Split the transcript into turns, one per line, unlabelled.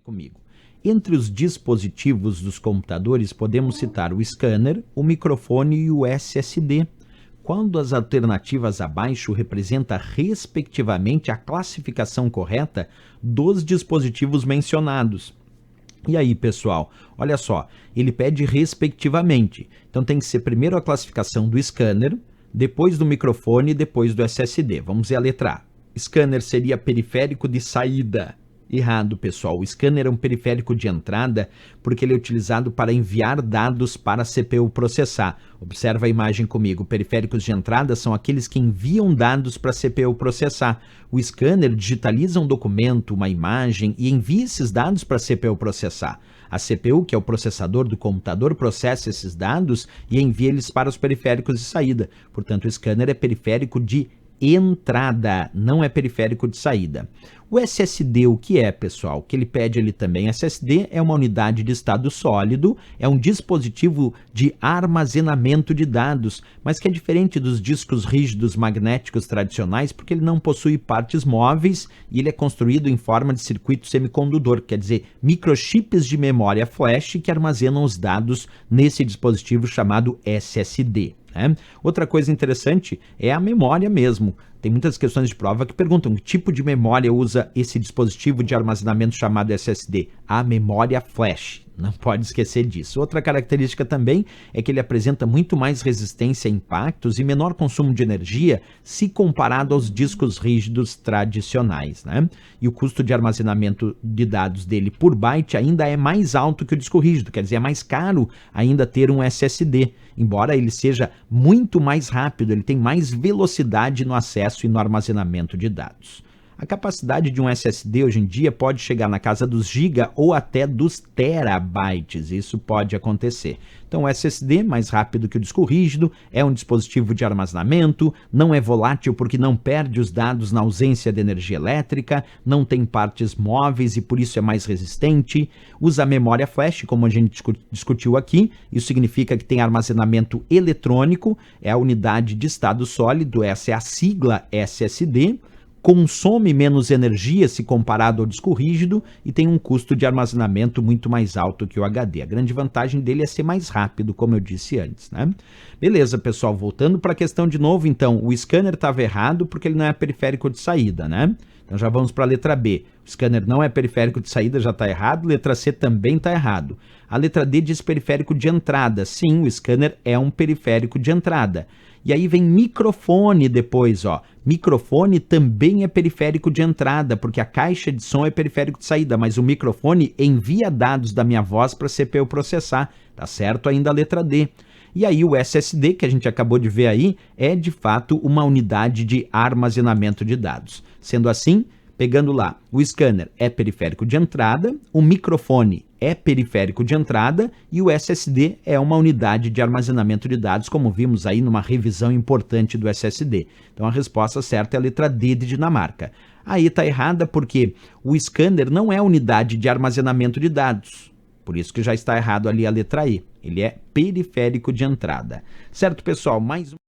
comigo. Entre os dispositivos dos computadores, podemos citar o scanner, o microfone e o SSD. Qual das alternativas abaixo representa, respectivamente, a classificação correta dos dispositivos mencionados? E aí, pessoal, olha só, ele pede respectivamente. Então tem que ser primeiro a classificação do scanner, depois do microfone e depois do SSD. Vamos ver a letra A. Scanner seria periférico de saída. Errado, pessoal. O scanner é um periférico de entrada porque ele é utilizado para enviar dados para a CPU processar. Observa a imagem comigo. Periféricos de entrada são aqueles que enviam dados para a CPU processar. O scanner digitaliza um documento, uma imagem e envia esses dados para a CPU processar. A CPU, que é o processador do computador, processa esses dados e envia eles para os periféricos de saída. Portanto, o scanner é periférico de entrada, não é periférico de saída. O SSD, o que é, pessoal? O que ele pede ali também? SSD é uma unidade de estado sólido, é um dispositivo de armazenamento de dados, mas que é diferente dos discos rígidos magnéticos tradicionais, porque ele não possui partes móveis e ele é construído em forma de circuito semicondutor, quer dizer, microchips de memória flash que armazenam os dados nesse dispositivo chamado SSD. Outra coisa interessante é a memória mesmo. Tem muitas questões de prova que perguntam que tipo de memória usa esse dispositivo de armazenamento chamado SSD. A memória flash, não pode esquecer disso. Outra característica também é que ele apresenta muito mais resistência a impactos e menor consumo de energia se comparado aos discos rígidos tradicionais, E o custo de armazenamento de dados dele por byte ainda é mais alto que o disco rígido, quer dizer, é mais caro ainda ter um SSD. Embora ele seja muito mais rápido, ele tem mais velocidade no acesso e no armazenamento de dados. A capacidade de um SSD hoje em dia pode chegar na casa dos giga ou até dos terabytes, isso pode acontecer. Então o SSD, mais rápido que o disco rígido, é um dispositivo de armazenamento, não é volátil porque não perde os dados na ausência de energia elétrica, não tem partes móveis e por isso é mais resistente, usa memória flash, como a gente discutiu aqui, isso significa que tem armazenamento eletrônico, é a unidade de estado sólido, essa é a sigla SSD, consome menos energia se comparado ao disco rígido e tem um custo de armazenamento muito mais alto que o HD. A grande vantagem dele é ser mais rápido, como eu disse antes, Beleza, pessoal, voltando para a questão de novo, então, o scanner estava errado porque ele não é periférico de saída, Então já vamos para a letra B. O scanner não é periférico de saída, já está errado. Letra C também está errado. A letra D diz periférico de entrada. Sim, o scanner é um periférico de entrada. E aí vem microfone depois, ó. Microfone também é periférico de entrada, porque a caixa de som é periférico de saída, mas o microfone envia dados da minha voz para a CPU processar. Tá certo ainda a letra D. E aí o SSD, que a gente acabou de ver aí, é de fato uma unidade de armazenamento de dados. Sendo assim, pegando lá, o scanner é periférico de entrada, o microfone é periférico de entrada e o SSD é uma unidade de armazenamento de dados, como vimos aí numa revisão importante do SSD. Então a resposta certa é a letra D de Dinamarca. Aí está errada porque o scanner não é unidade de armazenamento de dados. Por isso que já está errado ali a letra E. Ele é periférico de entrada. Certo, pessoal? Mais um...